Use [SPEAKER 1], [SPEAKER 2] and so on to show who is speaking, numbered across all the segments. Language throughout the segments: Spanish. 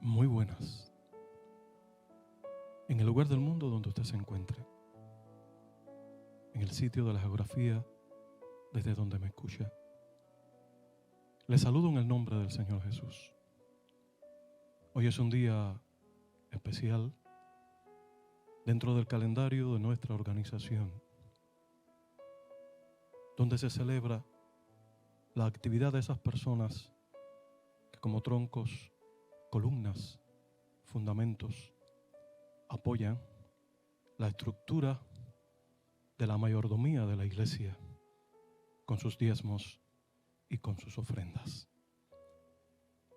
[SPEAKER 1] muy buenas en el lugar del mundo donde usted se encuentre, en el sitio de la geografía desde donde me escucha. Le saludo en el nombre del Señor Jesús. Hoy es un día especial dentro del calendario de nuestra organización, donde se celebra la actividad de esas personas que como troncos, columnas, fundamentos, apoyan la estructura de la mayordomía de la iglesia con sus diezmos y con sus ofrendas.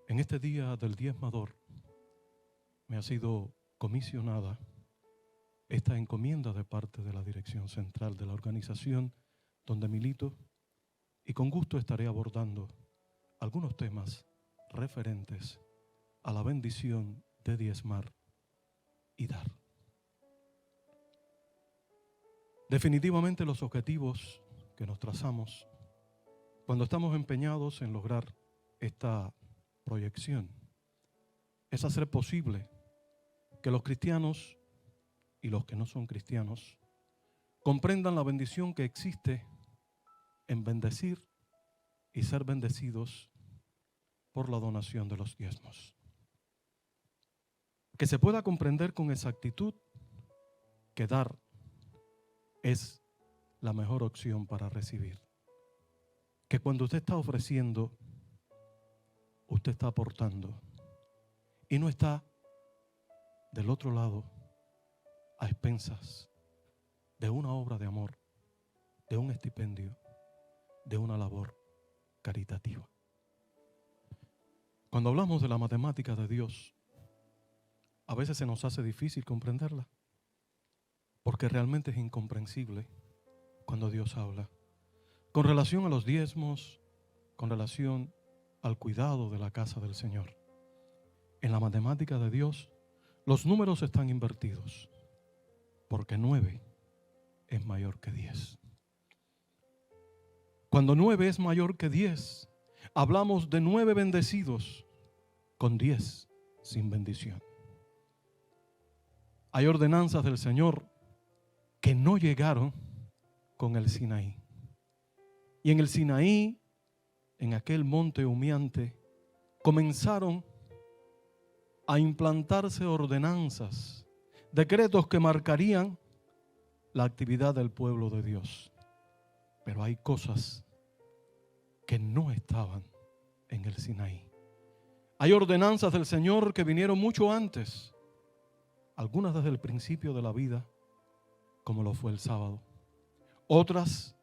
[SPEAKER 1] En este día del diezmador me ha sido comisionada esta encomienda de parte de la dirección central de la organización donde milito, y con gusto estaré abordando algunos temas referentes a la bendición de diezmar y dar. Definitivamente los objetivos que nos trazamos cuando estamos empeñados en lograr esta proyección es hacer posible que los cristianos y los que no son cristianos comprendan la bendición que existe en bendecir y ser bendecidos por la donación de los diezmos. Que se pueda comprender con exactitud que dar es la mejor opción para recibir. Que cuando usted está ofreciendo, usted está aportando y no está del otro lado a expensas de una obra de amor, de un estipendio, de una labor caritativa. Cuando hablamos de la matemática de Dios, a veces se nos hace difícil comprenderla, porque realmente es incomprensible cuando Dios habla. Con relación a los diezmos, con relación al cuidado de la casa del Señor. En la matemática de Dios, los números están invertidos, porque 9 es mayor que 10. Cuando 9 es mayor que 10, hablamos de 9 bendecidos con 10 sin bendición. Hay ordenanzas del Señor que no llegaron con el Sinaí. Y en el Sinaí, en aquel monte humeante, comenzaron a implantarse ordenanzas, decretos que marcarían la actividad del pueblo de Dios. Pero hay cosas que no estaban en el Sinaí. Hay ordenanzas del Señor que vinieron mucho antes, algunas desde el principio de la vida, como lo fue el sábado. Otras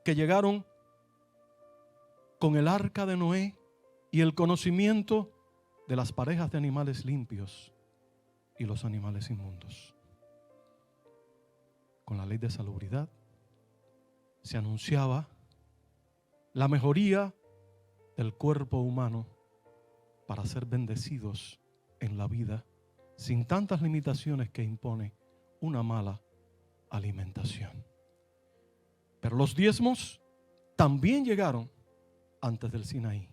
[SPEAKER 1] que llegaron con el arca de Noé y el conocimiento de las parejas de animales limpios y los animales inmundos. Con la ley de salubridad se anunciaba la mejoría del cuerpo humano para ser bendecidos en la vida sin tantas limitaciones que impone una mala alimentación. Pero los diezmos también llegaron antes del Sinaí.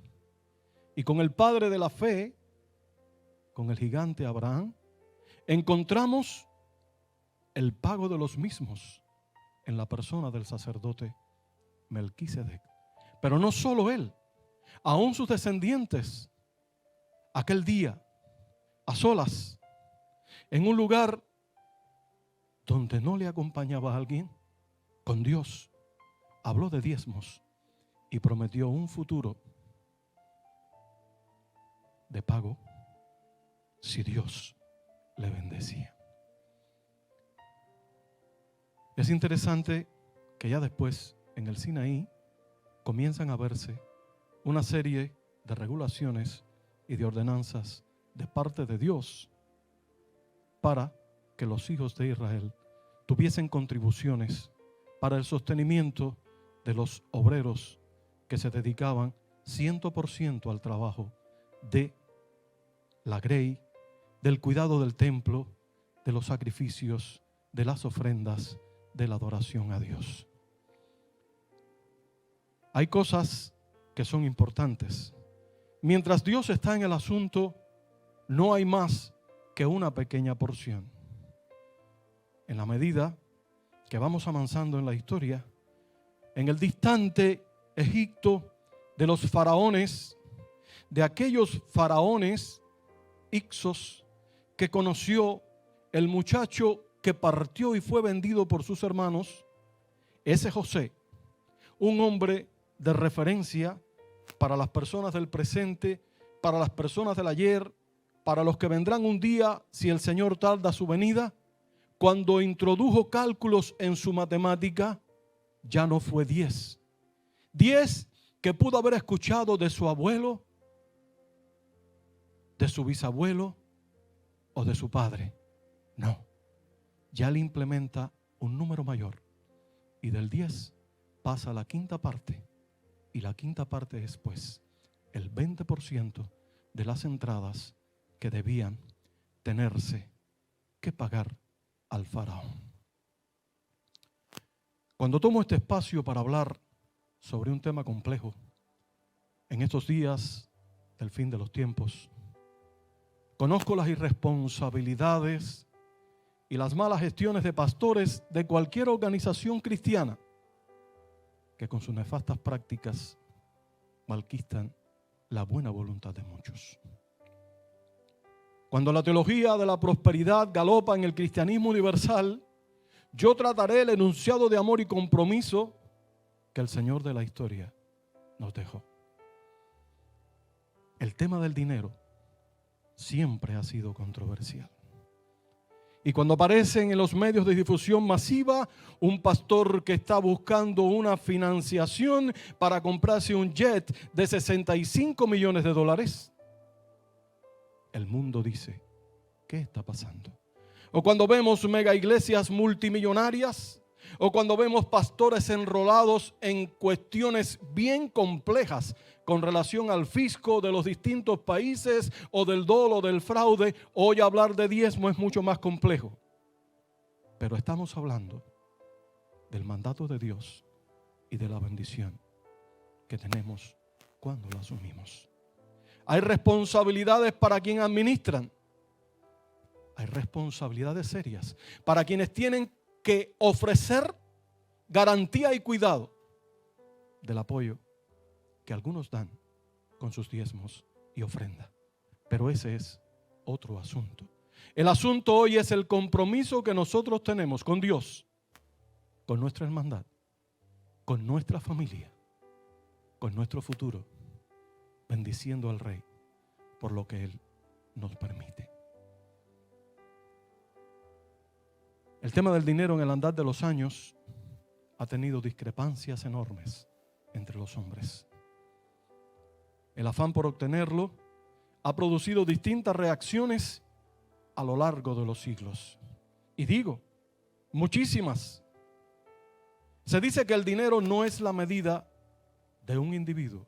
[SPEAKER 1] Y con el padre de la fe, con el gigante Abraham, encontramos el pago de los mismos en la persona del sacerdote Melquisedec. Pero no solo él, aún sus descendientes, aquel día, a solas, en un lugar donde no le acompañaba a alguien, con Dios, habló de diezmos y prometió un futuro de pago si Dios le bendecía. Es interesante que ya después, en el Sinaí, comienzan a verse una serie de regulaciones y de ordenanzas de parte de Dios para que los hijos de Israel tuviesen contribuciones para el sostenimiento de los obreros que se dedicaban 100% al trabajo de la grey, del cuidado del templo, de los sacrificios, de las ofrendas, de la adoración a Dios. Hay cosas que son importantes. Mientras Dios está en el asunto, no hay más que una pequeña porción. En la medida que vamos avanzando en la historia, en el distante Egipto de los faraones, de aquellos faraones Ixos que conoció el muchacho que partió y fue vendido por sus hermanos, ese José, un hombre de referencia para las personas del presente, para las personas del ayer, para los que vendrán un día si el Señor tarda su venida. Cuando introdujo cálculos en su matemática, ya no fue 10. 10 que pudo haber escuchado de su abuelo, de su bisabuelo o de su padre. No, ya le implementa un número mayor y del 10 pasa a la quinta parte, y la quinta parte es pues el 20% de las entradas que debían tenerse que pagar al faraón. Cuando tomo este espacio para hablar sobre un tema complejo en estos días del fin de los tiempos, conozco las irresponsabilidades y las malas gestiones de pastores de cualquier organización cristiana que con sus nefastas prácticas malquistan la buena voluntad de muchos. Cuando la teología de la prosperidad galopa en el cristianismo universal, yo trataré el enunciado de amor y compromiso que el Señor de la historia nos dejó. El tema del dinero siempre ha sido controversial. Y cuando aparecen en los medios de difusión masiva un pastor que está buscando una financiación para comprarse un jet de 65 millones de dólares, el mundo dice, ¿qué está pasando? O cuando vemos mega iglesias multimillonarias, o cuando vemos pastores enrolados en cuestiones bien complejas con relación al fisco de los distintos países o del dolo, del fraude. Hoy hablar de diezmo es mucho más complejo. Pero estamos hablando del mandato de Dios y de la bendición que tenemos cuando la asumimos. Hay responsabilidades para quienes administran. Hay responsabilidades serias para quienes tienen que ofrecer garantía y cuidado del apoyo que algunos dan con sus diezmos y ofrenda. Pero ese es otro asunto. El asunto hoy es el compromiso que nosotros tenemos con Dios, con nuestra hermandad, con nuestra familia, con nuestro futuro, bendiciendo al Rey por lo que Él nos permite. El tema del dinero en el andar de los años ha tenido discrepancias enormes entre los hombres. El afán por obtenerlo ha producido distintas reacciones a lo largo de los siglos. Y digo, muchísimas. Se dice que el dinero no es la medida de un individuo,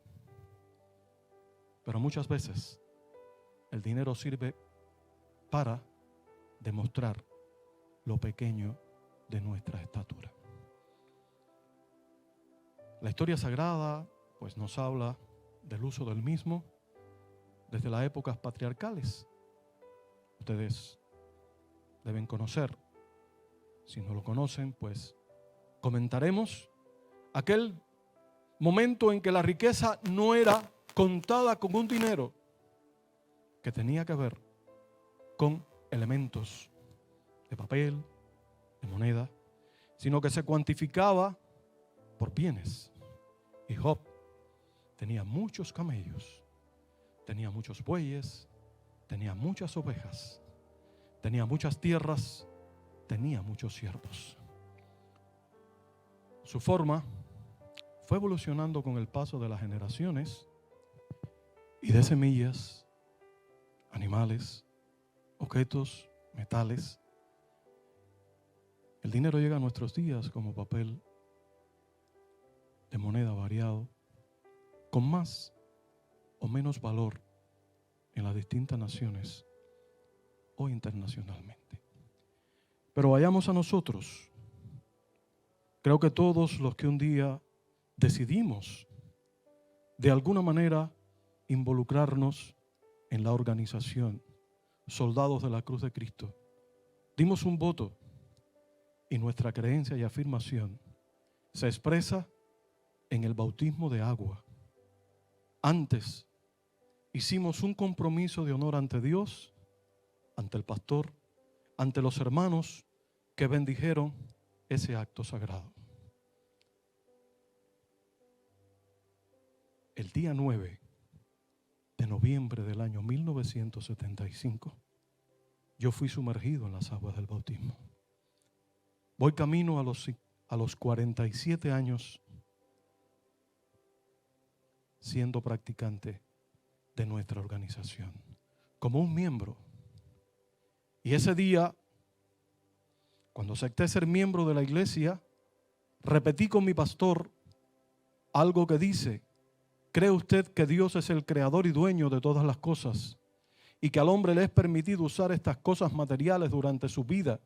[SPEAKER 1] pero muchas veces el dinero sirve para demostrar lo pequeño de nuestra estatura. La historia sagrada pues nos habla del uso del mismo desde las épocas patriarcales. Ustedes deben conocer, si no lo conocen, pues comentaremos aquel momento en que la riqueza no era contada con un dinero, que tenía que ver con elementos de papel, de moneda, sino que se cuantificaba por bienes. Y Job tenía muchos camellos, tenía muchos bueyes, tenía muchas ovejas, tenía muchas tierras, tenía muchos siervos. Su forma fue evolucionando con el paso de las generaciones y de semillas, animales, objetos, metales. El dinero llega a nuestros días como papel de moneda variado, con más o menos valor en las distintas naciones o internacionalmente. Pero vayamos a nosotros. Creo que todos los que un día decidimos de alguna manera involucrarnos en la organización soldados de la cruz de Cristo, dimos un voto y nuestra creencia y afirmación se expresa en el bautismo de agua. Antes hicimos un compromiso de honor ante Dios, ante el pastor, ante los hermanos que bendijeron ese acto sagrado. El día 9 de noviembre del año 1975, yo fui sumergido en las aguas del bautismo. Voy camino a los 47 años siendo practicante de nuestra organización, como un miembro. Y ese día, cuando acepté ser miembro de la iglesia, repetí con mi pastor algo que dice: ¿cree usted que Dios es el creador y dueño de todas las cosas y que al hombre le es permitido usar estas cosas materiales durante su vida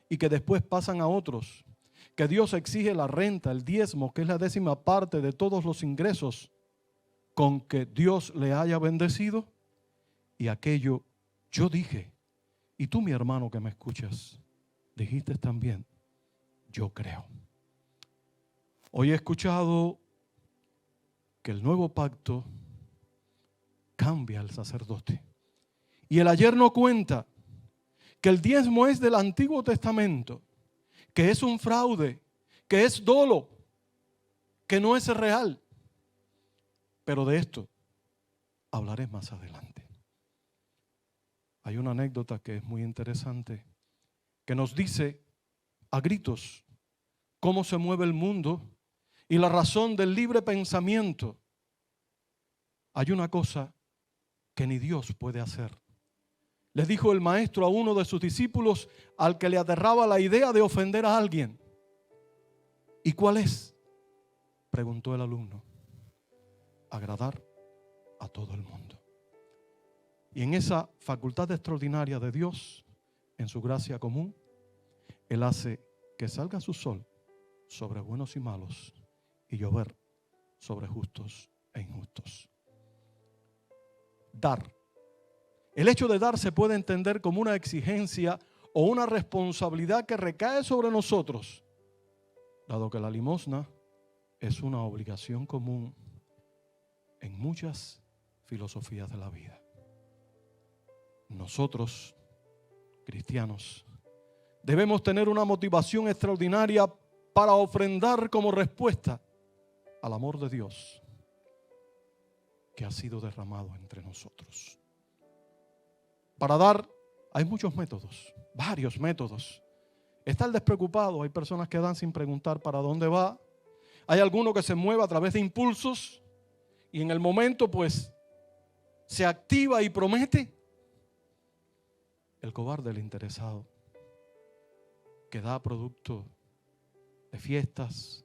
[SPEAKER 1] y que después pasan a otros? Que Dios exige la renta, el diezmo, que es la 10ª parte de todos los ingresos con que Dios le haya bendecido. Y aquello yo dije, y tú, mi hermano que me escuchas, dijiste también: yo creo. Hoy he escuchado que el nuevo pacto cambia al sacerdote. Y el ayer no cuenta que el diezmo es del Antiguo Testamento, que es un fraude, que es dolo, que no es real. Pero de esto hablaré más adelante. Hay una anécdota que es muy interesante, que nos dice a gritos cómo se mueve el mundo y la razón del libre pensamiento. Hay una cosa que ni Dios puede hacer. Le dijo el maestro a uno de sus discípulos al que le aterraba la idea de ofender a alguien. ¿Y cuál es?, preguntó el alumno. Agradar a todo el mundo. Y en esa facultad extraordinaria de Dios, en su gracia común, Él hace que salga su sol sobre buenos y malos y llover sobre justos e injustos. Dar. El hecho de dar se puede entender como una exigencia o una responsabilidad que recae sobre nosotros, dado que la limosna es una obligación común en muchas filosofías de la vida. Nosotros, cristianos, debemos tener una motivación extraordinaria para ofrendar como respuesta al amor de Dios que ha sido derramado entre nosotros. Para dar hay muchos métodos, varios métodos. Está el despreocupado, hay personas que dan sin preguntar para dónde va. Hay alguno que se mueve a través de impulsos y en el momento pues se activa y promete. El cobarde, el interesado, que da producto de fiestas,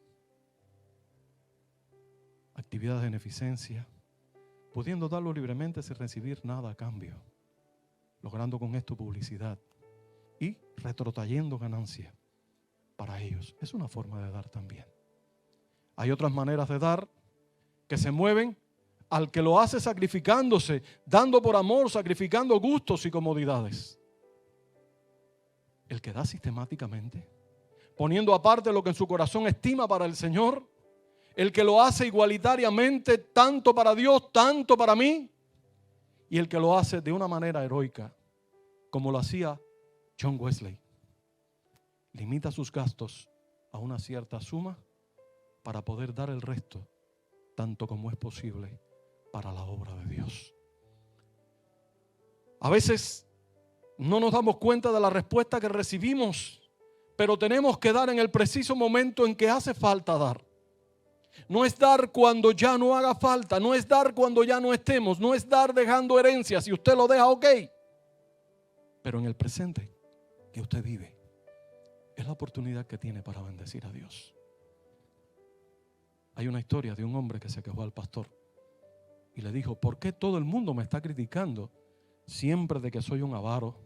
[SPEAKER 1] actividades de beneficencia, pudiendo darlo libremente sin recibir nada a cambio, logrando con esto publicidad y retrotrayendo ganancia para ellos. Es una forma de dar también. Hay otras maneras de dar que se mueven al que lo hace sacrificándose, dando por amor, sacrificando gustos y comodidades. El que da sistemáticamente, poniendo aparte lo que en su corazón estima para el Señor. El que lo hace igualitariamente, tanto para Dios, tanto para mí. Y el que lo hace de una manera heroica, como lo hacía John Wesley. Limita sus gastos a una cierta suma para poder dar el resto, tanto como es posible, para la obra de Dios. A veces no nos damos cuenta de la respuesta que recibimos, pero tenemos que dar en el preciso momento en que hace falta dar. No es dar cuando ya no haga falta, no es dar cuando ya no estemos, no es dar dejando herencia. Si usted lo deja, ok. Pero en el presente que usted vive, es la oportunidad que tiene para bendecir a Dios. Hay una historia de un hombre que se quejó al pastor y le dijo: ¿por qué todo el mundo me está criticando siempre de que soy un avaro?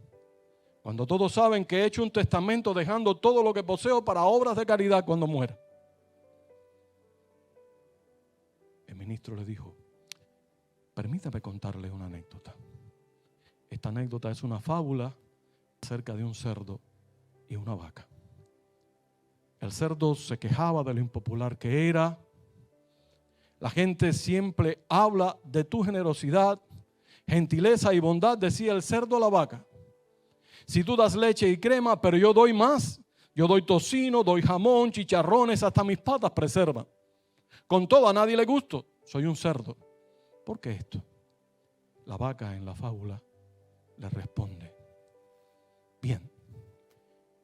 [SPEAKER 1] Cuando todos saben que he hecho un testamento dejando todo lo que poseo para obras de caridad cuando muera. El ministro le dijo: permítame contarle una anécdota. Esta anécdota es una fábula acerca de un cerdo y una vaca. El cerdo se quejaba de lo impopular que era. La gente siempre habla de tu generosidad, gentileza y bondad, decía el cerdo a la vaca. Si tú das leche y crema, pero yo doy más. Yo doy tocino, doy jamón, chicharrones, hasta mis patas preservan. Con todo a nadie le gusto. Soy un cerdo. ¿Por qué esto? La vaca en la fábula le responde: bien,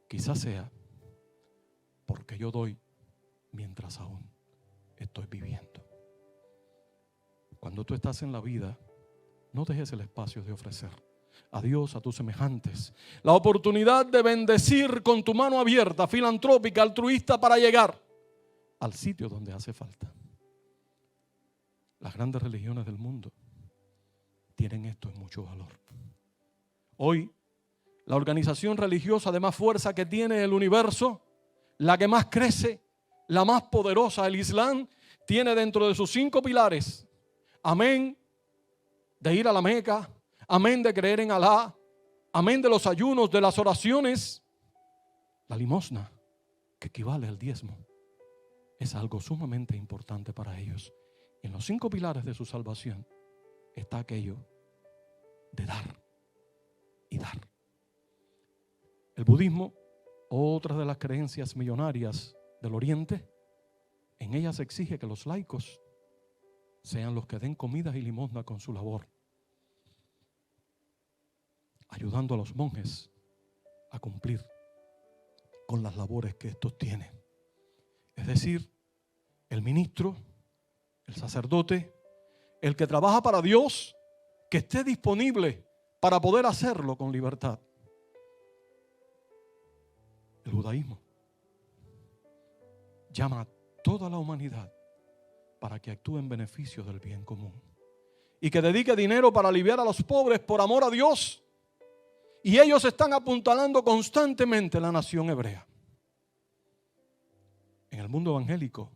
[SPEAKER 1] quizás sea porque yo doy mientras aún estoy viviendo. Cuando tú estás en la vida, no dejes el espacio de ofrecer a Dios, a tus semejantes, la oportunidad de bendecir con tu mano abierta, filantrópica, altruista, para llegar al sitio donde hace falta. Las grandes religiones del mundo tienen esto en mucho valor. Hoy, la organización religiosa de más fuerza que tiene el universo, la que más crece, la más poderosa, el Islam, tiene dentro de sus 5 pilares: amén de ir a la Meca, amén de creer en Alá, amén de los ayunos, de las oraciones. La limosna, que equivale al diezmo, es algo sumamente importante para ellos. En los 5 pilares de su salvación está aquello de dar y dar. El budismo, otra de las creencias millonarias del Oriente, en ella se exige que los laicos sean los que den comida y limosna con su labor, ayudando a los monjes a cumplir con las labores que estos tienen. Es decir, el ministro, el sacerdote, el que trabaja para Dios, que esté disponible para poder hacerlo con libertad. El judaísmo llama a toda la humanidad para que actúe en beneficio del bien común y que dedique dinero para aliviar a los pobres por amor a Dios. Y ellos están apuntalando constantemente la nación hebrea. En el mundo evangélico,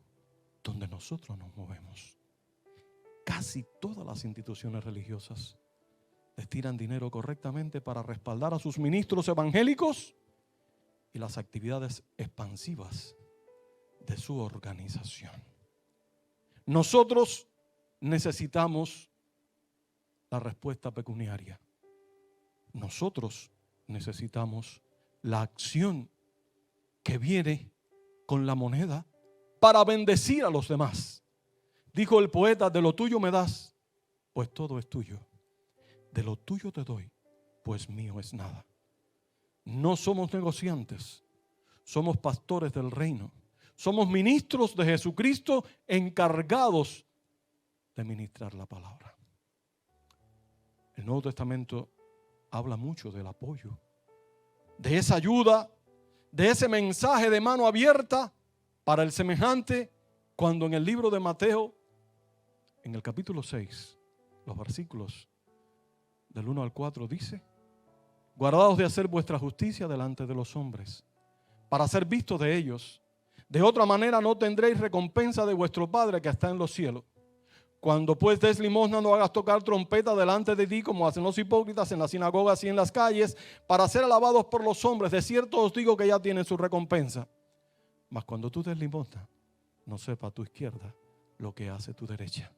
[SPEAKER 1] donde nosotros nos movemos, casi todas las instituciones religiosas destinan dinero correctamente para respaldar a sus ministros evangélicos y las actividades expansivas de su organización. Nosotros necesitamos la respuesta pecuniaria. Nosotros necesitamos la acción que viene con la moneda para bendecir a los demás. Dijo el poeta: de lo tuyo me das, pues todo es tuyo. De lo tuyo te doy, pues mío es nada. No somos negociantes, somos pastores del reino. Somos ministros de Jesucristo encargados de ministrar la palabra. El Nuevo Testamento habla mucho del apoyo, de esa ayuda, de ese mensaje de mano abierta para el semejante, cuando en el libro de Mateo, en el capítulo 6, los versículos del 1 al 4 dice: guardaos de hacer vuestra justicia delante de los hombres, para ser vistos de ellos. De otra manera no tendréis recompensa de vuestro Padre que está en los cielos. Cuando pues des limosna, no hagas tocar trompeta delante de ti, como hacen los hipócritas en las sinagogas y en las calles, para ser alabados por los hombres. De cierto os digo que ya tienen su recompensa. Mas cuando tú des limosna, no sepa tu izquierda lo que hace tu derecha,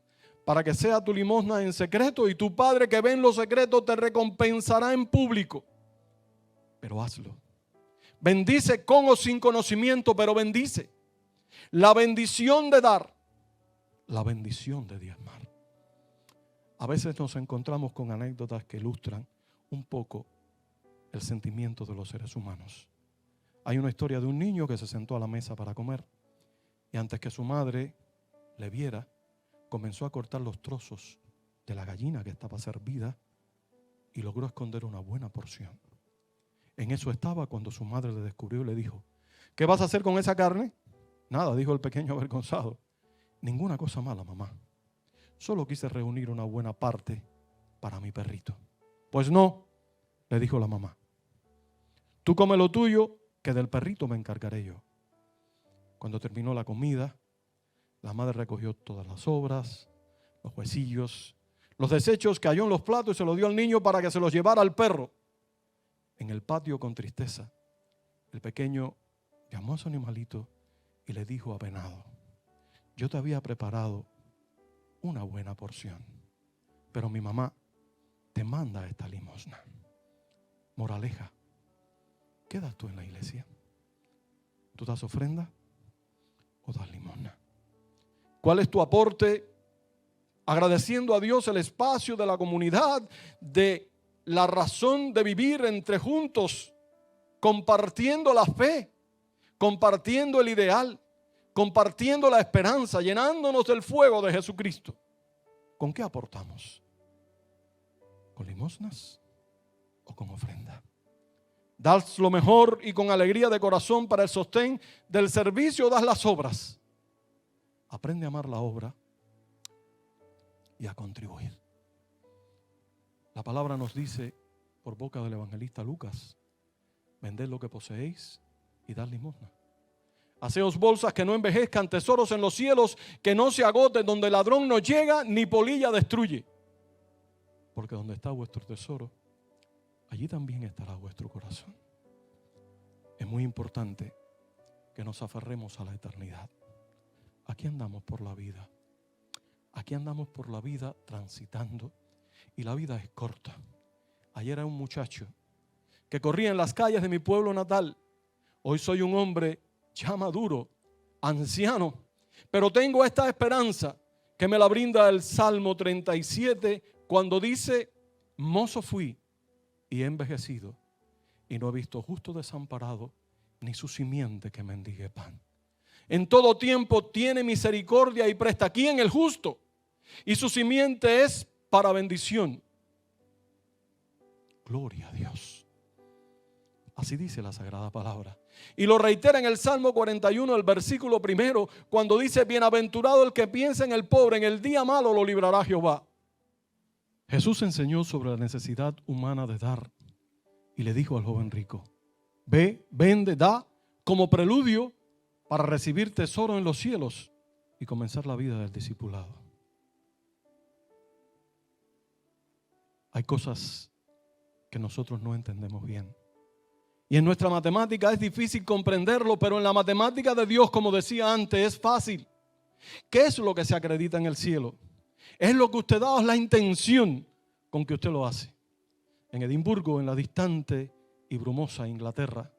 [SPEAKER 1] para que sea tu limosna en secreto, y tu Padre que ve en lo secreto te recompensará en público. Pero hazlo. Bendice con o sin conocimiento, pero bendice. La bendición de dar, la bendición de diezmar. A veces nos encontramos con anécdotas que ilustran un poco el sentimiento de los seres humanos. Hay una historia de un niño que se sentó a la mesa para comer y antes que su madre le viera, comenzó a cortar los trozos de la gallina que estaba servida y logró esconder una buena porción. En eso estaba cuando su madre le descubrió y le dijo: ¿qué vas a hacer con esa carne? Nada, dijo el pequeño avergonzado. Ninguna cosa mala, mamá. Solo quise reunir una buena parte para mi perrito. Pues no, le dijo la mamá. Tú come lo tuyo, que del perrito me encargaré yo. Cuando terminó la comida, la madre recogió todas las sobras, los huesillos, los desechos cayó en los platos y se los dio al niño para que se los llevara al perro. En el patio, con tristeza, el pequeño llamó a su animalito y le dijo a Venado: yo te había preparado una buena porción, pero mi mamá te manda esta limosna. Moraleja, ¿qué das tú en la iglesia? ¿Tú das ofrenda o das limosna? ¿Cuál es tu aporte? Agradeciendo a Dios el espacio de la comunidad, de la razón de vivir entre juntos, compartiendo la fe, compartiendo el ideal, compartiendo la esperanza, llenándonos del fuego de Jesucristo. ¿Con qué aportamos? ¿Con limosnas o con ofrenda? Das lo mejor y con alegría de corazón para el sostén del servicio, das las obras. Aprende a amar la obra y a contribuir. La palabra nos dice por boca del evangelista Lucas: vended lo que poseéis y dad limosna. Haceos bolsas que no envejezcan, tesoros en los cielos que no se agoten, donde el ladrón no llega ni polilla destruye. Porque donde está vuestro tesoro, allí también estará vuestro corazón. Es muy importante que nos aferremos a la eternidad. Aquí andamos por la vida. Aquí andamos por la vida transitando, y la vida es corta. Ayer era un muchacho que corría en las calles de mi pueblo natal. Hoy soy un hombre ya maduro, anciano, pero tengo esta esperanza que me la brinda el Salmo 37 cuando dice: mozo fui y he envejecido y no he visto justo desamparado ni su simiente que mendigue pan. En todo tiempo tiene misericordia y presta. ¿Quién? El justo. Y su simiente es para bendición. Gloria a Dios. Así dice la Sagrada Palabra. Y lo reitera en el Salmo 41, el versículo 1, cuando dice: bienaventurado el que piensa en el pobre, en el día malo lo librará Jehová. Jesús enseñó sobre la necesidad humana de dar y le dijo al joven rico: ve, vende, da, como preludio para recibir tesoro en los cielos y comenzar la vida del discipulado. Hay cosas que nosotros no entendemos bien. Y en nuestra matemática es difícil comprenderlo, pero en la matemática de Dios, como decía antes, es fácil. ¿Qué es lo que se acredita en el cielo? Es lo que usted da, es la intención con que usted lo hace. En Edimburgo, en la distante y brumosa Inglaterra,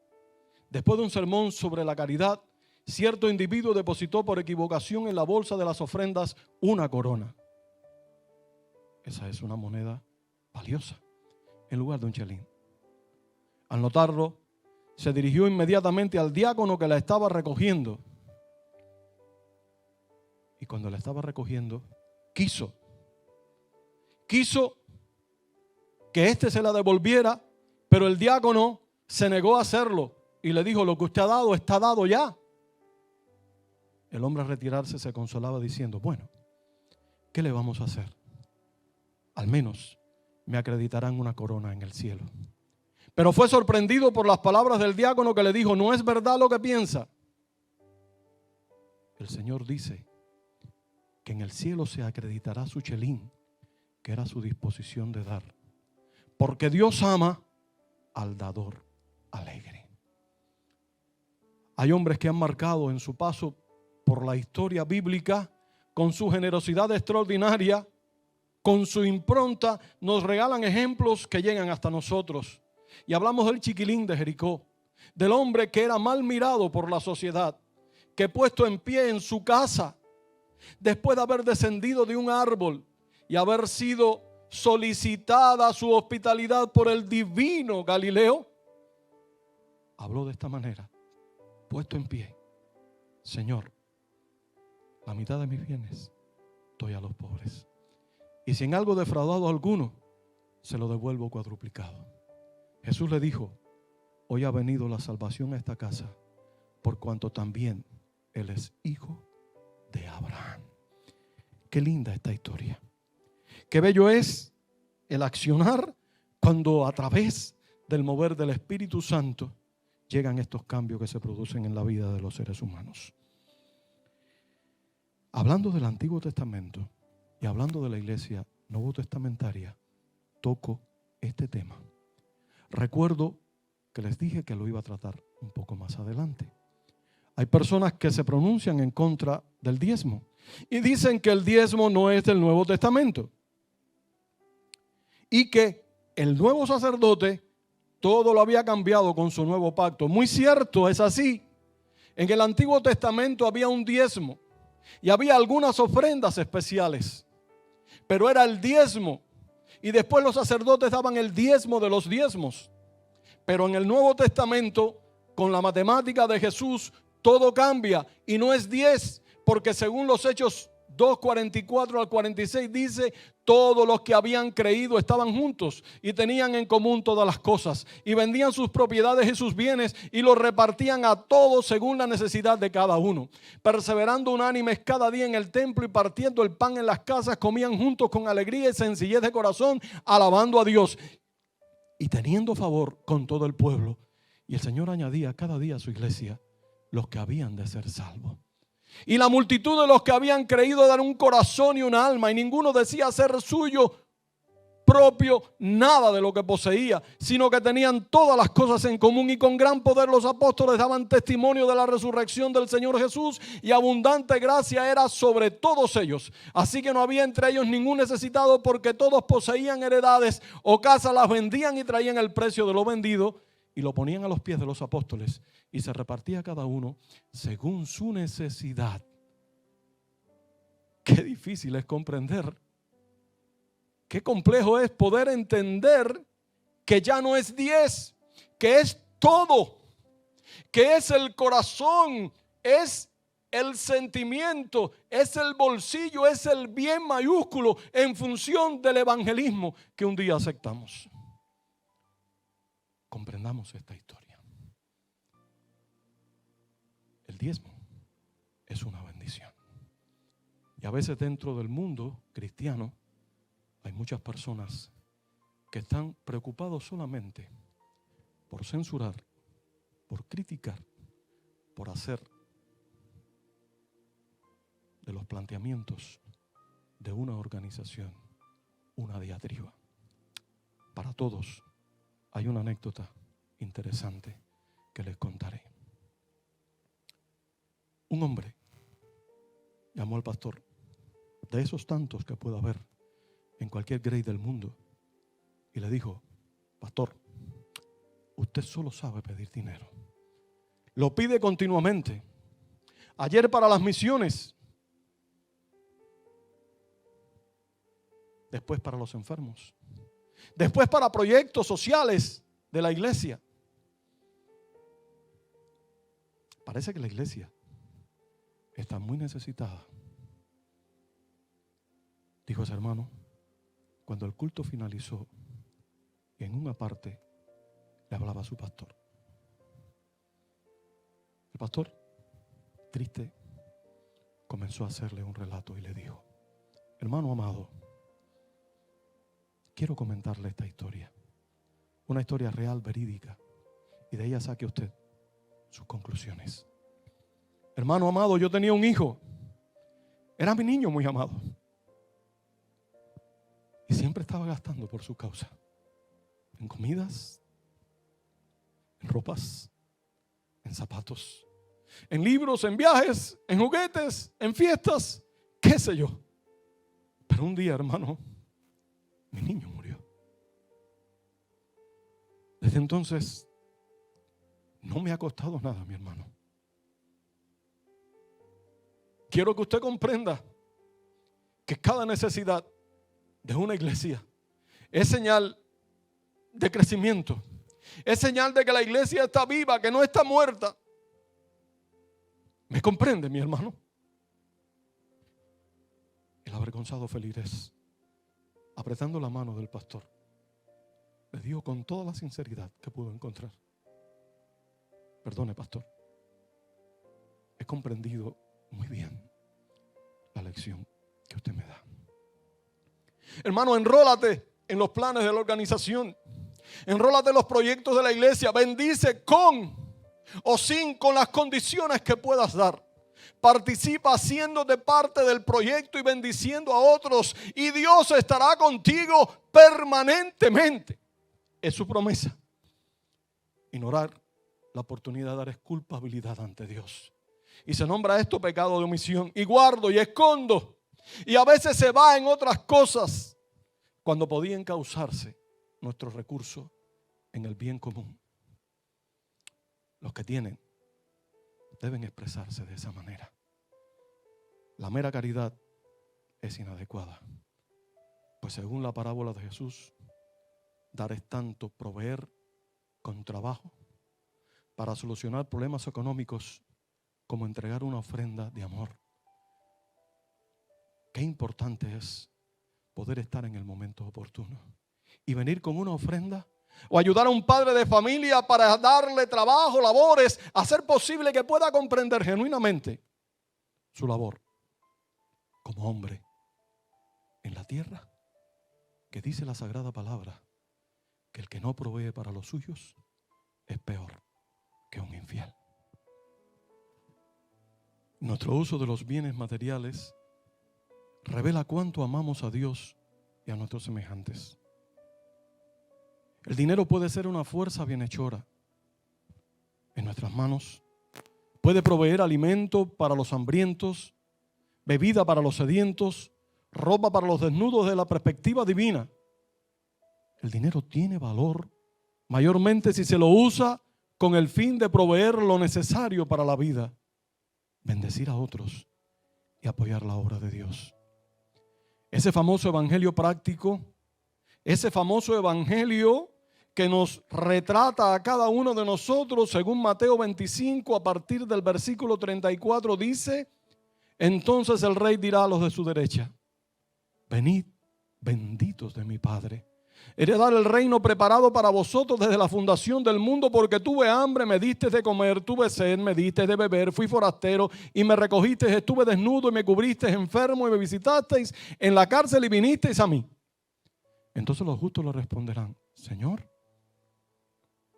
[SPEAKER 1] después de un sermón sobre la caridad, cierto individuo depositó por equivocación en la bolsa de las ofrendas una corona. Esa es una moneda valiosa, en lugar de un chelín. Al notarlo, se dirigió inmediatamente al diácono que la estaba recogiendo. Y cuando la estaba recogiendo, quiso que éste se la devolviera, pero el diácono se negó a hacerlo y le dijo: lo que usted ha dado está dado ya. El hombre, al retirarse, se consolaba diciendo: bueno, ¿qué le vamos a hacer? Al menos me acreditarán una corona en el cielo. Pero fue sorprendido por las palabras del diácono, que le dijo: ¿no es verdad lo que piensa? El Señor dice que en el cielo se acreditará su chelín, que era su disposición de dar, porque Dios ama al dador alegre. Hay hombres que han marcado en su paso por la historia bíblica, con su generosidad extraordinaria, con su impronta, nos regalan ejemplos que llegan hasta nosotros. Y hablamos del chiquilín de Jericó, del hombre que era mal mirado por la sociedad, que puesto en pie en su casa, después de haber descendido de un árbol y haber sido solicitada su hospitalidad por el divino Galileo, habló de esta manera, puesto en pie: Señor, la mitad de mis bienes doy a los pobres, y si en algo defraudado a alguno, se lo devuelvo cuadruplicado. Jesús le dijo: hoy ha venido la salvación a esta casa, por cuanto también él es hijo de Abraham. Qué linda esta historia. Qué bello es el accionar cuando, a través del mover del Espíritu Santo, llegan estos cambios que se producen en la vida de los seres humanos. Hablando del Antiguo Testamento y hablando de la iglesia, nuevo testamentaria toco este tema. Recuerdo que les dije que lo iba a tratar un poco más adelante. Hay personas que se pronuncian en contra del diezmo y dicen que el diezmo no es del Nuevo Testamento y que el nuevo sacerdote todo lo había cambiado con su nuevo pacto. Muy cierto, es así. En el Antiguo Testamento había un diezmo y había algunas ofrendas especiales, pero era el diezmo. Y después los sacerdotes daban el diezmo de los diezmos. Pero en el Nuevo Testamento, con la matemática de Jesús, todo cambia y no es 10, porque según los Hechos 2:44 al 46 dice, todos los que habían creído estaban juntos y tenían en común todas las cosas y vendían sus propiedades y sus bienes y los repartían a todos según la necesidad de cada uno. Perseverando unánimes cada día en el templo y partiendo el pan en las casas, comían juntos con alegría y sencillez de corazón, alabando a Dios y teniendo favor con todo el pueblo. Y el Señor añadía cada día a su iglesia los que habían de ser salvos. Y la multitud de los que habían creído dar un corazón y un alma, y ninguno decía ser suyo propio nada de lo que poseía, sino que tenían todas las cosas en común, y con gran poder los apóstoles daban testimonio de la resurrección del Señor Jesús, y abundante gracia era sobre todos ellos. Así que no había entre ellos ningún necesitado, porque todos poseían heredades o casas, las vendían y traían el precio de lo vendido y lo ponían a los pies de los apóstoles, y se repartía cada uno según su necesidad. Qué difícil es comprender. Qué complejo es poder entender que ya no es 10, que es todo, que es el corazón, es el sentimiento, es el bolsillo, es el bien mayúsculo en función del evangelismo que un día aceptamos. Comprendamos esta historia. El diezmo es una bendición. Y a veces dentro del mundo cristiano hay muchas personas que están preocupados solamente por censurar, por criticar, por hacer de los planteamientos de una organización una diatriba. Para todos hay una anécdota interesante que les contaré. Un hombre llamó al pastor, de esos tantos que pueda haber en cualquier grade del mundo, y le dijo: pastor, usted solo sabe pedir dinero. Lo pide continuamente. Ayer para las misiones, después para los enfermos, después para proyectos sociales de la iglesia. Parece que la iglesia está muy necesitada. Dijo ese hermano, cuando el culto finalizó, en una parte le hablaba a su pastor. El pastor, triste, comenzó a hacerle un relato y le dijo: hermano amado, quiero comentarle esta historia, una historia real, verídica, y de ella saque usted sus conclusiones. Hermano amado, yo tenía un hijo, era mi niño muy amado, y siempre estaba gastando por su causa, en comidas, en ropas, en zapatos, en libros, en viajes, en juguetes, en fiestas, qué sé yo. Pero un día, hermano, mi niño murió. Desde entonces no me ha costado nada, mi hermano. Quiero que usted comprenda que cada necesidad de una iglesia es señal de crecimiento, es señal de que la iglesia está viva, que no está muerta. ¿Me comprende, mi hermano? El avergonzado Felírez, apretando la mano del pastor, le dijo con toda la sinceridad que pudo encontrar: perdone, pastor, he comprendido muy bien la lección que usted me da. Hermano, enrólate en los planes de la organización, enrólate en los proyectos de la iglesia, bendice con o sin, con las condiciones que puedas dar. Participa haciéndote parte del proyecto y bendiciendo a otros. Y Dios estará contigo permanentemente. Es su promesa. Ignorar la oportunidad de dar es culpabilidad ante Dios. Y se nombra esto pecado de omisión. Y guardo y escondo. Y a veces se va en otras cosas cuando podían causarse nuestros recursos en el bien común. Los que tienen deben expresarse de esa manera. La mera caridad es inadecuada, pues según la parábola de Jesús, dar es tanto proveer con trabajo para solucionar problemas económicos como entregar una ofrenda de amor. Qué importante es poder estar en el momento oportuno y venir con una ofrenda o ayudar a un padre de familia para darle trabajo, labores, hacer posible que pueda comprender genuinamente su labor como hombre en la tierra, que dice la sagrada palabra que el que no provee para los suyos es peor que un infiel. Nuestro uso de los bienes materiales revela cuánto amamos a Dios y a nuestros semejantes. El dinero puede ser una fuerza bienhechora en nuestras manos. Puede proveer alimento para los hambrientos, bebida para los sedientos, ropa para los desnudos desde la perspectiva divina. El dinero tiene valor mayormente si se lo usa con el fin de proveer lo necesario para la vida, bendecir a otros y apoyar la obra de Dios. Ese famoso evangelio práctico, ese famoso evangelio que nos retrata a cada uno de nosotros, según Mateo 25, a partir del versículo 34, dice: entonces el rey dirá a los de su derecha: venid, benditos de mi Padre, heredad el reino preparado para vosotros desde la fundación del mundo, porque tuve hambre, me diste de comer, tuve sed, me diste de beber, fui forastero y me recogisteis, estuve desnudo y me cubristeis, enfermo y me visitasteis, en la cárcel y vinisteis a mí. Entonces los justos le responderán: Señor,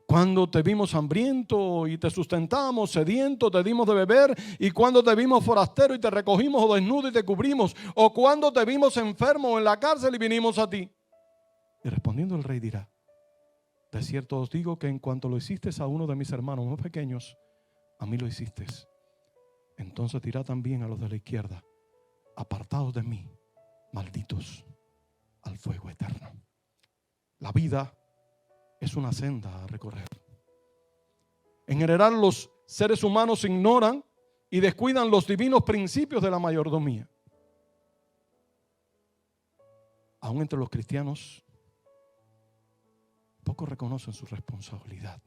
[SPEAKER 1] cuando te vimos hambriento y te sustentamos, sediento, te dimos de beber, y cuando te vimos forastero y te recogimos, o desnudo y te cubrimos, o cuando te vimos enfermo en la cárcel y vinimos a ti. Y respondiendo el rey dirá: de cierto os digo que en cuanto lo hiciste a uno de mis hermanos más pequeños, a mí lo hiciste. Entonces dirá también a los de la izquierda: apartaos de mí, malditos, al fuego eterno. La vida es una senda a recorrer. En general, los seres humanos ignoran y descuidan los divinos principios de la mayordomía. Aún entre los cristianos, pocos reconocen su responsabilidad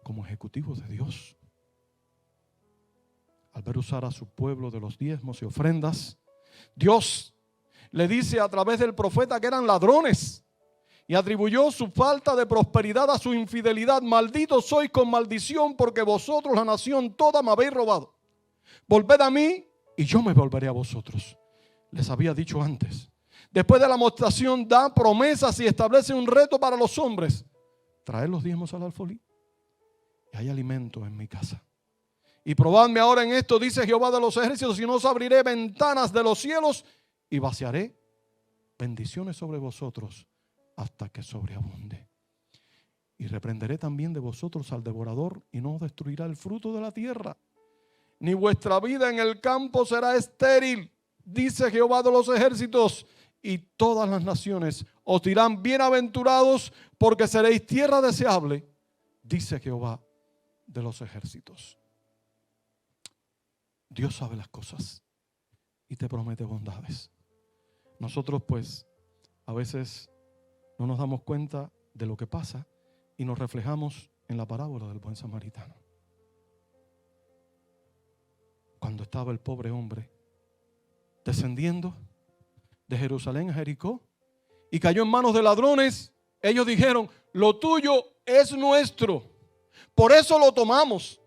[SPEAKER 1] como ejecutivos de Dios. Al ver usar a su pueblo de los diezmos y ofrendas, Dios le dice a través del profeta que eran ladrones y atribuyó su falta de prosperidad a su infidelidad. Malditos sois con maldición, porque vosotros, la nación toda, me habéis robado. Volved a mí y yo me volveré a vosotros. Les había dicho antes. Después de la amonestación da promesas y establece un reto para los hombres: traed los diezmos al alfolí y hay alimento en mi casa. Y probadme ahora en esto, dice Jehová de los ejércitos, si no os abriré ventanas de los cielos y vaciaré bendiciones sobre vosotros hasta que sobreabunde. Y reprenderé también de vosotros al devorador, y no os destruirá el fruto de la tierra, ni vuestra vida en el campo será estéril, dice Jehová de los ejércitos. Y todas las naciones os dirán: bienaventurados, porque seréis tierra deseable, dice Jehová de los ejércitos. Dios sabe las cosas y te promete bondades. Nosotros pues a veces no nos damos cuenta de lo que pasa y nos reflejamos en la parábola del buen samaritano. Cuando estaba el pobre hombre descendiendo de Jerusalén a Jericó y cayó en manos de ladrones, ellos dijeron: lo tuyo es nuestro, por eso lo tomamos.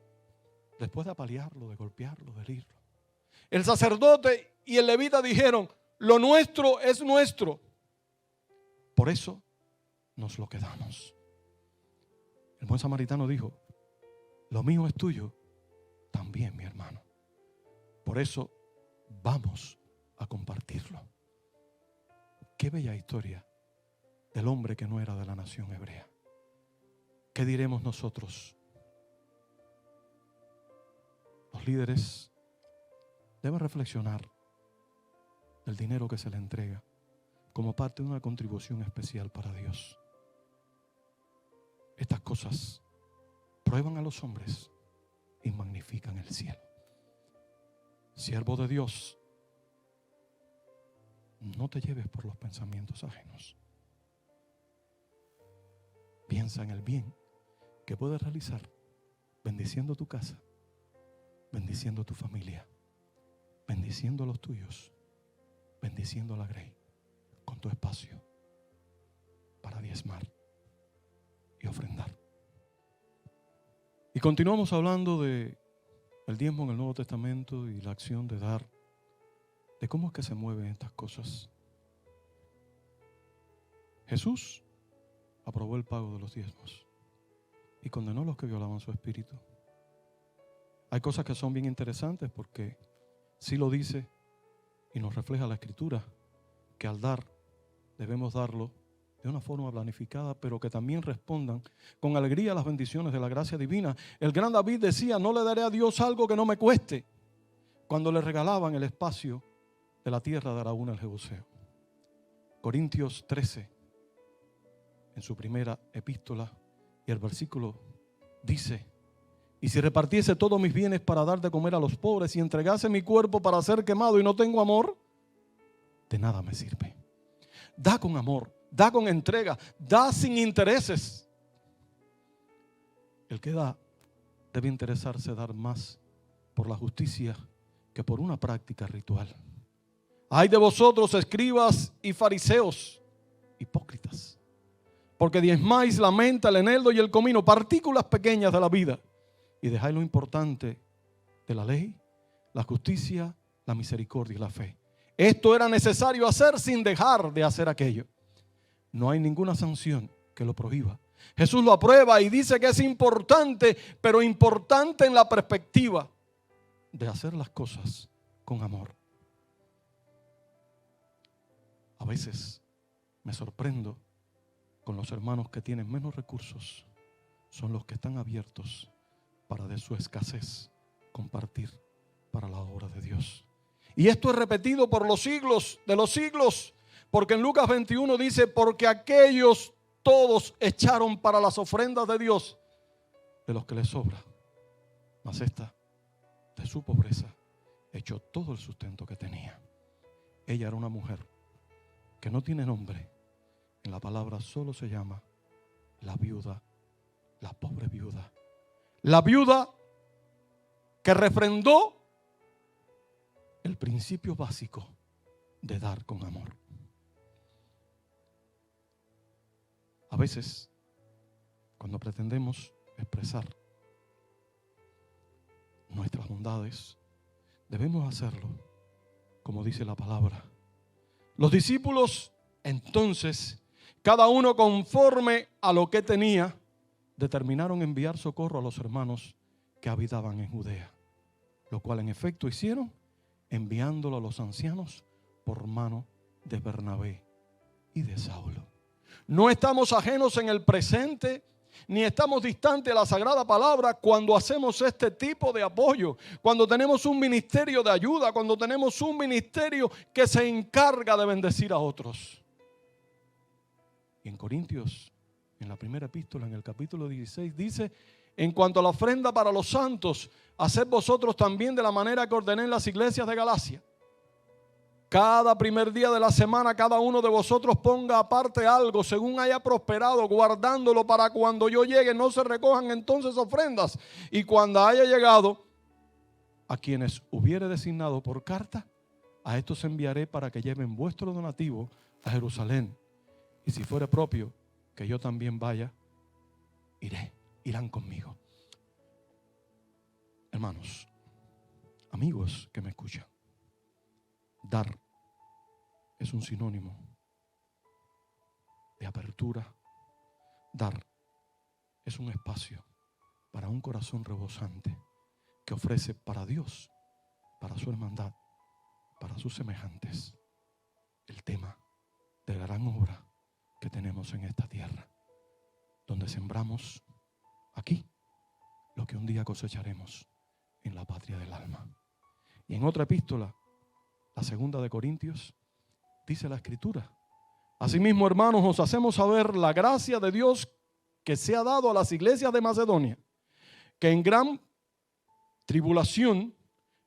[SPEAKER 1] Después de apalearlo, de golpearlo, de herirlo, el sacerdote y el levita dijeron: lo nuestro es nuestro, por eso nos lo quedamos. El buen samaritano dijo: lo mío es tuyo también, mi hermano. Por eso vamos a compartirlo. Qué bella historia del hombre que no era de la nación hebrea. ¿Qué diremos nosotros? Los líderes deben reflexionar del dinero que se le entrega como parte de una contribución especial para Dios. Estas cosas prueban a los hombres y magnifican el cielo. Siervo de Dios, no te lleves por los pensamientos ajenos. Piensa en el bien que puedes realizar bendiciendo tu casa, bendiciendo tu familia, bendiciendo a los tuyos, bendiciendo a la grey, con tu espacio para diezmar y ofrendar. Y continuamos hablando de el diezmo en el Nuevo Testamento y la acción de dar, de cómo es que se mueven estas cosas. Jesús aprobó el pago de los diezmos y condenó a los que violaban su espíritu. Hay cosas que son bien interesantes porque sí lo dice y nos refleja la Escritura, que al dar debemos darlo de una forma planificada, pero que también respondan con alegría a las bendiciones de la gracia divina. El gran David decía: no le daré a Dios algo que no me cueste, cuando le regalaban el espacio de la tierra de Araúna el Jebuseo. Corintios 13, en su primera epístola, y el versículo dice: y si repartiese todos mis bienes para dar de comer a los pobres y entregase mi cuerpo para ser quemado y no tengo amor, de nada me sirve. Da con amor, da con entrega, da sin intereses. El que da debe interesarse dar más por la justicia que por una práctica ritual. Ay de vosotros, escribas y fariseos, hipócritas, porque diezmáis la menta, el eneldo y el comino, partículas pequeñas de la vida, y dejáis lo importante de la ley, la justicia, la misericordia y la fe. Esto era necesario hacer sin dejar de hacer aquello. No hay ninguna sanción que lo prohíba. Jesús lo aprueba y dice que es importante, pero importante en la perspectiva de hacer las cosas con amor. A veces me sorprendo con los hermanos que tienen menos recursos. Son los que están abiertos para de su escasez compartir para la obra de Dios. Y esto es repetido por los siglos de los siglos, porque en Lucas 21 dice: porque aquellos todos echaron para las ofrendas de Dios de los que les sobra, mas esta de su pobreza echó todo el sustento que tenía. Ella era una mujer que no tiene nombre. En la palabra solo se llama la viuda, la pobre viuda. La viuda que refrendó el principio básico de dar con amor. A veces, cuando pretendemos expresar nuestras bondades, debemos hacerlo como dice la palabra. Los discípulos, entonces, cada uno conforme a lo que tenía, determinaron enviar socorro a los hermanos que habitaban en Judea, lo cual en efecto hicieron, enviándolo a los ancianos por mano de Bernabé y de Saulo. No estamos ajenos en el presente, ni estamos distantes de la sagrada palabra cuando hacemos este tipo de apoyo, cuando tenemos un ministerio de ayuda, cuando tenemos un ministerio que se encarga de bendecir a otros. Y en Corintios, en la primera epístola, en el capítulo 16, dice: en cuanto a la ofrenda para los santos, haced vosotros también de la manera que ordené en las iglesias de Galacia. Cada primer día de la semana, cada uno de vosotros ponga aparte algo según haya prosperado, guardándolo para cuando yo llegue no se recojan entonces ofrendas. Y cuando haya llegado, a quienes hubiere designado por carta, a estos enviaré para que lleven vuestro donativo a Jerusalén. Y si fuere propio que yo también vaya, irán conmigo. Hermanos, amigos que me escuchan, dar es un sinónimo de apertura. Dar es un espacio para un corazón rebosante que ofrece para Dios para su hermandad, para sus semejantes, el tema de la gran obra que tenemos en esta tierra, donde sembramos aquí lo que un día cosecharemos en la patria del alma. Y en otra epístola, la 2 de Corintios, dice la Escritura: asimismo, hermanos, os hacemos saber la gracia de Dios que se ha dado a las iglesias de Macedonia, que en gran tribulación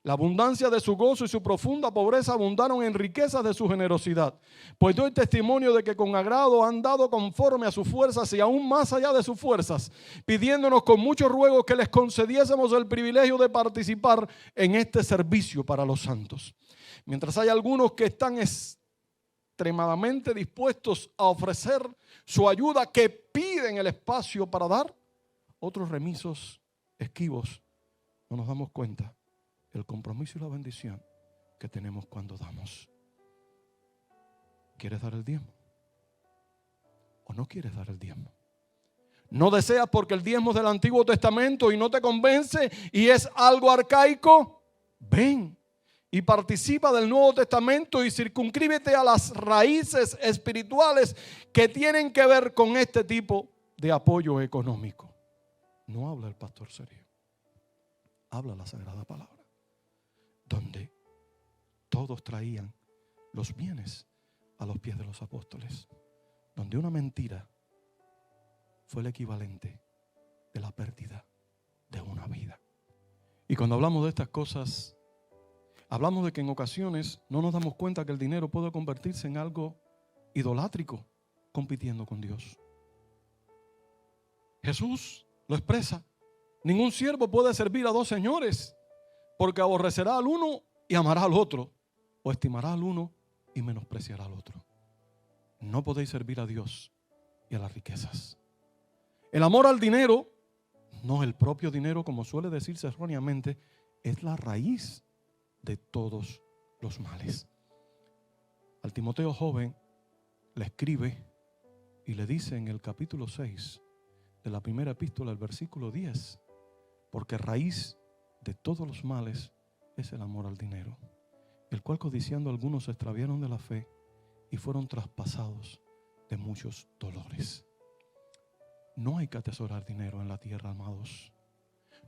[SPEAKER 1] la abundancia de su gozo y su profunda pobreza abundaron en riquezas de su generosidad. Pues doy testimonio de que con agrado han dado conforme a sus fuerzas y aún más allá de sus fuerzas, pidiéndonos con mucho ruego que les concediésemos el privilegio de participar en este servicio para los santos. Mientras hay algunos que están extremadamente dispuestos a ofrecer su ayuda, que piden el espacio para dar, otros remisos, esquivos, no nos damos cuenta el compromiso y la bendición que tenemos cuando damos. ¿Quieres dar el diezmo? ¿O no quieres dar el diezmo? ¿No deseas porque el diezmo es del Antiguo Testamento y no te convence y es algo arcaico? Ven y participa del Nuevo Testamento y circunscríbete a las raíces espirituales que tienen que ver con este tipo de apoyo económico. No habla el pastor Sergio, habla la Sagrada Palabra, donde todos traían los bienes a los pies de los apóstoles, donde una mentira fue el equivalente de la pérdida de una vida. Y cuando hablamos de estas cosas, hablamos de que en ocasiones no nos damos cuenta que el dinero puede convertirse en algo idolátrico, compitiendo con Dios. Jesús lo expresa: ningún siervo puede servir a dos señores, porque aborrecerá al uno y amará al otro, o estimará al uno y menospreciará al otro. No podéis servir a Dios y a las riquezas. El amor al dinero, no el propio dinero como suele decirse erróneamente, es la raíz de todos los males. Al Timoteo joven le escribe y le dice en el capítulo 6 de la primera epístola, el versículo 10, porque raíz de todos los males es el amor al dinero, el cual codiciando algunos se extraviaron de la fe y fueron traspasados de muchos dolores. No hay que atesorar dinero en la tierra, amados.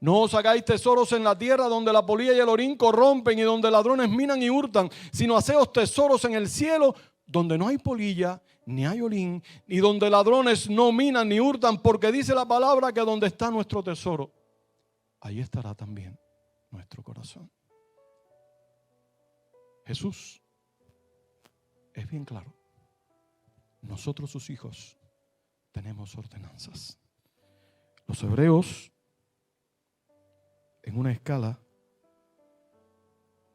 [SPEAKER 1] No os hagáis tesoros en la tierra donde la polilla y el orín corrompen y donde ladrones minan y hurtan, sino haceos tesoros en el cielo donde no hay polilla ni hay orín y donde ladrones no minan ni hurtan, porque dice la palabra que donde está nuestro tesoro, ahí estará también nuestro corazón. Jesús es bien claro. Nosotros, sus hijos, tenemos ordenanzas. Los hebreos, en una escala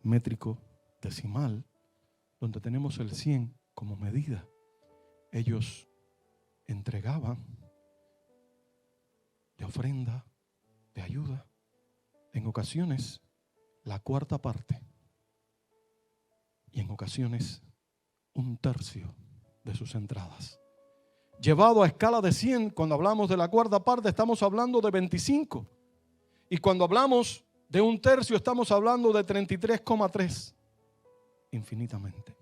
[SPEAKER 1] métrico decimal, donde tenemos el 100 como medida, ellos entregaban de ofrenda, de ayuda, en ocasiones la cuarta parte y en ocasiones un tercio de sus entradas. Llevado a escala de 100, cuando hablamos de la cuarta parte estamos hablando de 25, y cuando hablamos de un tercio estamos hablando de 33,3, infinitamente.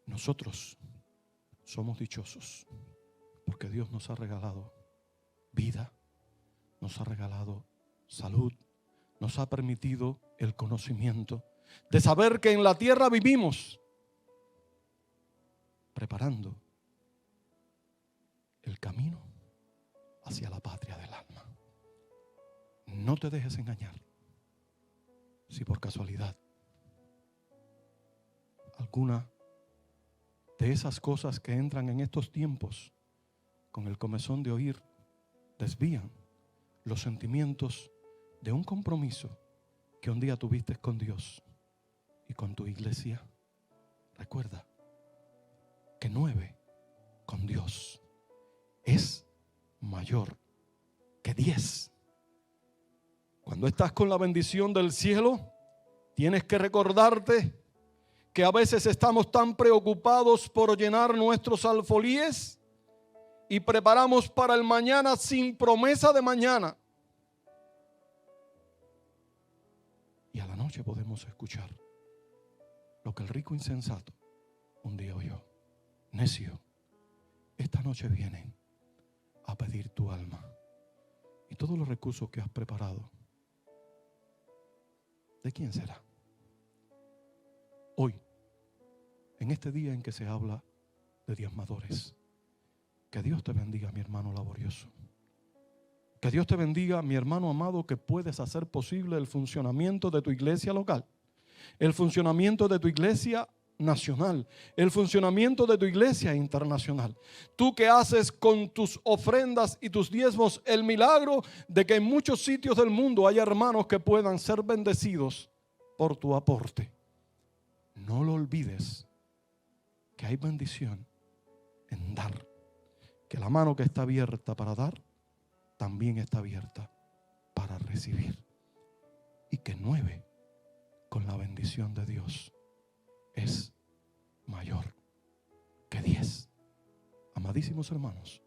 [SPEAKER 1] Nosotros somos dichosos porque Dios nos ha regalado vida, nos ha regalado salud, nos ha permitido el conocimiento de saber que en la tierra vivimos preparando el camino hacia la patria del alma. No te dejes engañar si por casualidad alguna de esas cosas que entran en estos tiempos con el comezón de oír desvían los sentimientos de un compromiso que un día tuviste con Dios y con tu iglesia. Recuerda que 9 con Dios es mayor que 10. Cuando estás con la bendición del cielo, tienes que recordarte que a veces estamos tan preocupados por llenar nuestros alfolíes y preparamos para el mañana sin promesa de mañana. noche podemos escuchar lo que el rico insensato un día oyó. Necio, esta noche vienen a pedir tu alma y todos los recursos que has preparado. ¿De quién será? Hoy, en este día en que se habla de diezmadores, que Dios te bendiga, mi hermano laborioso. Que Dios te bendiga, mi hermano amado, que puedes hacer posible el funcionamiento de tu iglesia local, el funcionamiento de tu iglesia nacional, el funcionamiento de tu iglesia internacional. Tú que haces con tus ofrendas y tus diezmos el milagro de que en muchos sitios del mundo haya hermanos que puedan ser bendecidos por tu aporte. No lo olvides, que hay bendición en dar, que la mano que está abierta para dar también está abierta para recibir, y que 9 con la bendición de Dios es mayor que 10. Amadísimos hermanos,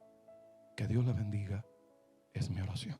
[SPEAKER 1] que Dios les bendiga, es mi oración.